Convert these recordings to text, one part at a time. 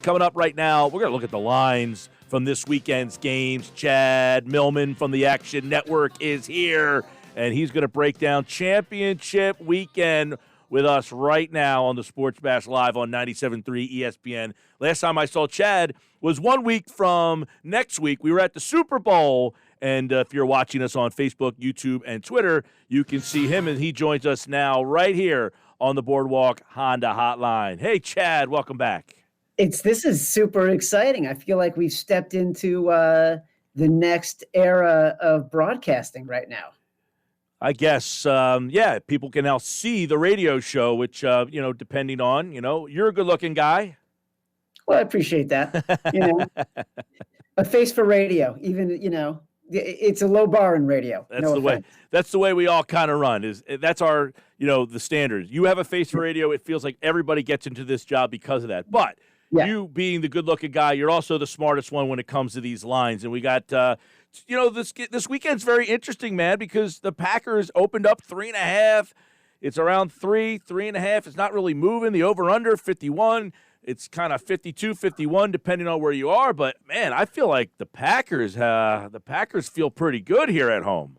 Coming up right now, we're going to look at the lines from this weekend's games. Chad Millman from the Action Network is here, and he's going to break down championship weekend with us right now on the Sports Bash Live on 97.3 ESPN. Last time I saw Chad was 1 week from next week. We were at the Super Bowl, and if you're watching us on Facebook, YouTube, and Twitter, you can see him, and he joins us now right here on the Boardwalk Honda Hotline. Hey, Chad, welcome back. This is super exciting. I feel like we've stepped into the next era of broadcasting right now. I guess, people can now see the radio show, which, depending on, you're a good-looking guy. Well, I appreciate that. A face for radio, even, it's a low bar in radio. That's the way we all kind of run. That's our, the standard. You have a face for radio. It feels like everybody gets into this job because of that. But you being the good-looking guy, you're also the smartest one when it comes to these lines. And we got, this weekend's very interesting, man, because the Packers opened up 3.5. It's around 3.5. It's not really moving. The over-under, 51. It's kind of 52, 51, depending on where you are. But, man, I feel like the Packers feel pretty good here at home.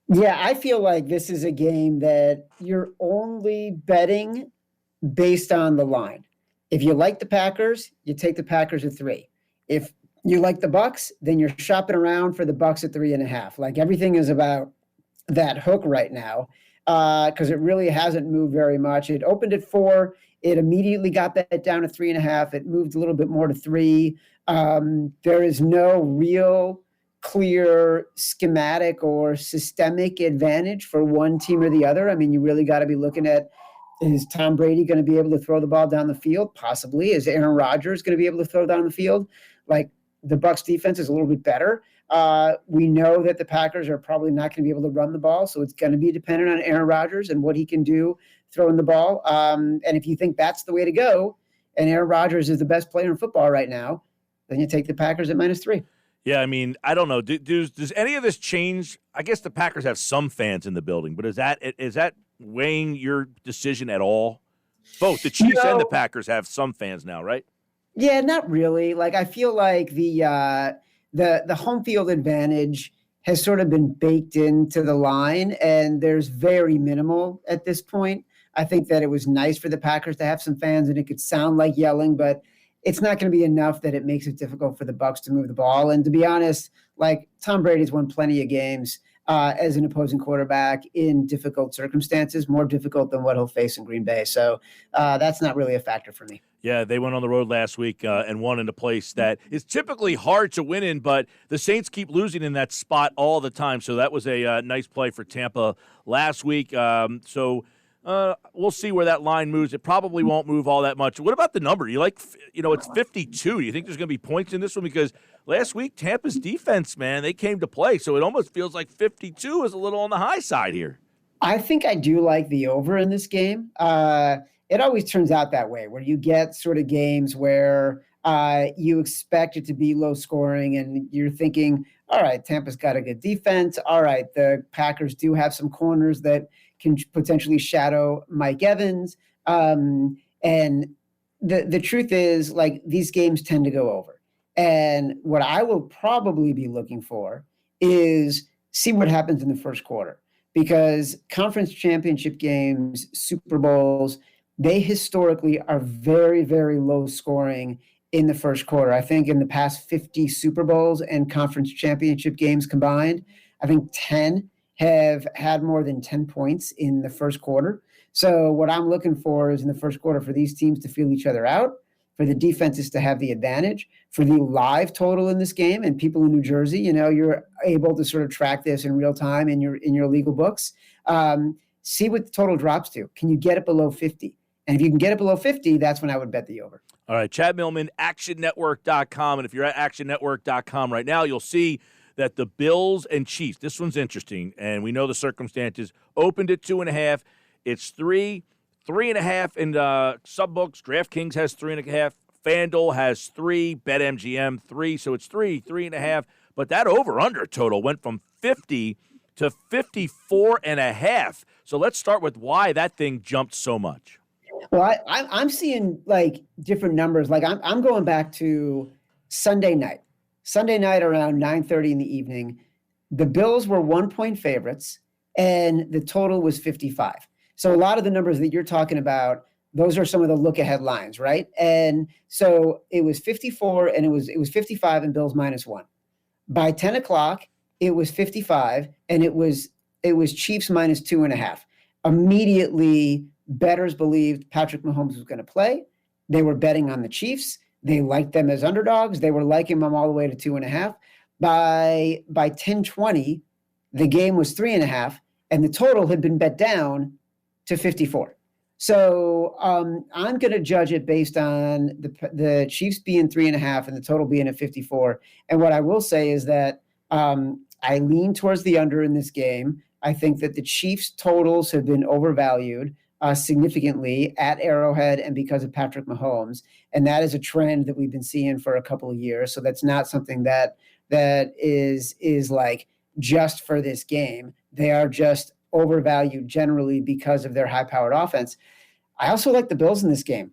Yeah, I feel like this is a game that you're only betting based on the line. If you like the Packers, you take the Packers at 3. If you like the Bucs, then you're shopping around for the Bucs at 3.5. Like, everything is about that hook right now because it really hasn't moved very much. It opened at 4. It immediately got that down to 3.5. It moved a little bit more to 3. There is no real clear schematic or systemic advantage for one team or the other. I mean, you really got to be looking at, is Tom Brady going to be able to throw the ball down the field? Possibly. Is Aaron Rodgers going to be able to throw down the field? Like, the Bucs defense is a little bit better. We know that the Packers are probably not going to be able to run the ball, so it's going to be dependent on Aaron Rodgers and what he can do throwing the ball. And if you think that's the way to go, and Aaron Rodgers is the best player in football right now, then you take the Packers at -3. Yeah, I mean, I don't know. Does any of this change? I guess the Packers have some fans in the building, but is that weighing your decision at all? Both the Chiefs and the Packers have some fans now, right? Yeah, not really. Like, I feel like the home field advantage has sort of been baked into the line, and there's very minimal at this point. I think that it was nice for the Packers to have some fans, and it could sound like yelling, but it's not going to be enough that it makes it difficult for the Bucs to move the ball. And to be honest, like, Tom Brady's won plenty of games as an opposing quarterback in difficult circumstances, more difficult than what he'll face in Green Bay. So that's not really a factor for me. Yeah, they went on the road last week and won in a place that is typically hard to win in, but the Saints keep losing in that spot all the time. So that was a nice play for Tampa last week. We'll see where that line moves. It probably won't move all that much. What about the number? You like, it's 52. Do you think there's going to be points in this one? Because last week, Tampa's defense, man, they came to play. So it almost feels like 52 is a little on the high side here. I think I do like the over in this game. It always turns out that way, where you get sort of games where you expect it to be low scoring and you're thinking, all right, Tampa's got a good defense. All right, the Packers do have some corners that can potentially shadow Mike Evans. And the truth is, like, these games tend to go over. And what I will probably be looking for is see what happens in the first quarter, because conference championship games, Super Bowls, they historically are very, very low scoring in the first quarter. I think in the past 50 Super Bowls and conference championship games combined, I think 10 have had more than 10 points in the first quarter. So what I'm looking for is in the first quarter for these teams to feel each other out, for the defenses to have the advantage, for the live total in this game. And people in New Jersey, you're able to sort of track this in real time in your legal books. See what the total drops to. Can you get it below 50? And if you can get it below 50, that's when I would bet the over. All right, Chad Millman, actionnetwork.com. And if you're at actionnetwork.com right now, you'll see that the Bills and Chiefs, this one's interesting, and we know the circumstances, opened at 2.5. It's 3, 3.5 in subbooks. DraftKings has 3.5. FanDuel has 3. BetMGM 3. So it's 3, 3.5. But that over-under total went from 50 to 54.5. So let's start with why that thing jumped so much. Well, I'm seeing like different numbers. Like I'm going back to Sunday night. Sunday night around 9:30 in the evening. The Bills were 1-point favorites, and the total was 55. So a lot of the numbers that you're talking about, those are some of the look-ahead lines, right? And so it was 54, and it was 55 and Bills -1. By 10 o'clock, it was 55, and it was Chiefs -2.5. Immediately, bettors believed Patrick Mahomes was going to play. They were betting on the Chiefs. They liked them as underdogs. They were liking them all the way to 2.5. By 10:20, the game was 3.5, and the total had been bet down to 54. So I'm going to judge it based on the Chiefs being 3.5 and the total being at 54. And what I will say is that I lean towards the under in this game. I think that the Chiefs totals have been overvalued significantly at Arrowhead and because of Patrick Mahomes. And that is a trend that we've been seeing for a couple of years. So that's not something that is like just for this game. They are just overvalued generally because of their high-powered offense. I also like the Bills in this game.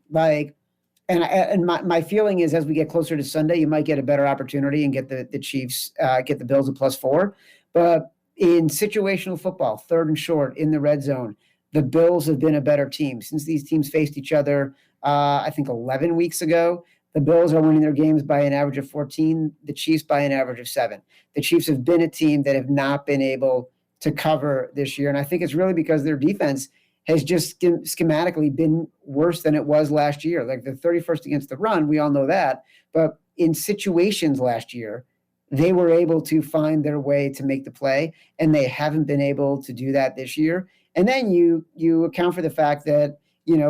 And my feeling is as we get closer to Sunday, you might get a better opportunity and get the Chiefs, get the Bills at +4. But in situational football, 3rd and short in the red zone, the Bills have been a better team. Since these teams faced each other, I think 11 weeks ago, the Bills are winning their games by an average of 14, the Chiefs by an average of 7. The Chiefs have been a team that have not been able to cover this year. And I think it's really because their defense has just schematically been worse than it was last year. Like the 31st against the run, we all know that. But in situations last year, they were able to find their way to make the play, and they haven't been able to do that this year. And then you account for the fact that,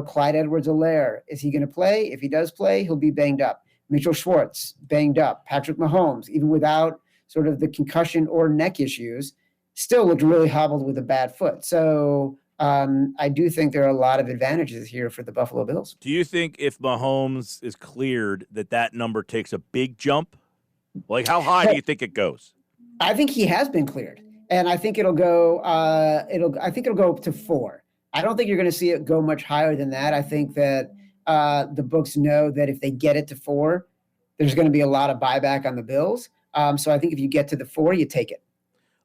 Clyde Edwards-Helaire, is he going to play? If he does play, he'll be banged up. Mitchell Schwartz, banged up. Patrick Mahomes, even without sort of the concussion or neck issues, still looked really hobbled with a bad foot. So I do think there are a lot of advantages here for the Buffalo Bills. Do you think if Mahomes is cleared that number takes a big jump? Like how high do you think it goes? I think he has been cleared, and I think it'll go. I think it'll go up to 4. I don't think you're going to see it go much higher than that. I think that the books know that if they get it to 4, there's going to be a lot of buyback on the Bills. So I think if you get to the 4, you take it.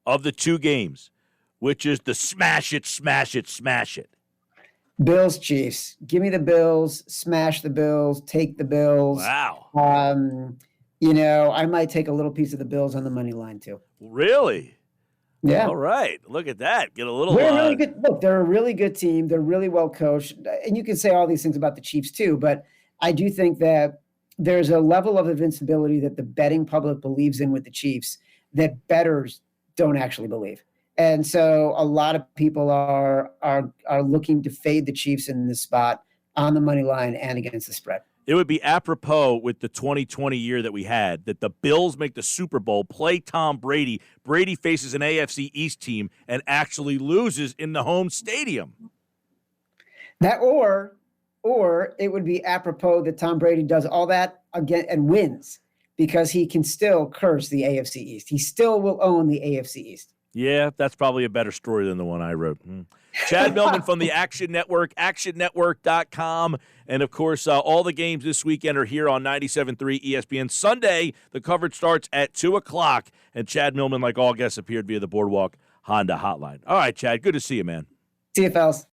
Of the two games, which is the smash it, smash it, smash it? Bills, Chiefs. Give me the Bills. Smash the Bills. Take the Bills. Wow. I might take a little piece of the Bills on the money line too. Really? Yeah. All right. Look at that. Get a little. They're really good. Look, they're a really good team. They're really well coached, and you can say all these things about the Chiefs too. But I do think that there's a level of invincibility that the betting public believes in with the Chiefs that bettors don't actually believe. And so a lot of people are looking to fade the Chiefs in this spot on the money line and against the spread. It would be apropos with the 2020 year that we had that the Bills make the Super Bowl, play Tom Brady. Brady faces an AFC East team and actually loses in the home stadium. That or it would be apropos that Tom Brady does all that again and wins because he can still curse the AFC East. He still will own the AFC East. Yeah, that's probably a better story than the one I wrote. Chad Millman from the Action Network, actionnetwork.com. And, of course, all the games this weekend are here on 97.3 ESPN. Sunday, the coverage starts at 2 o'clock. And Chad Millman, like all guests, appeared via the Boardwalk Honda hotline. All right, Chad, good to see you, man. See you, fellas.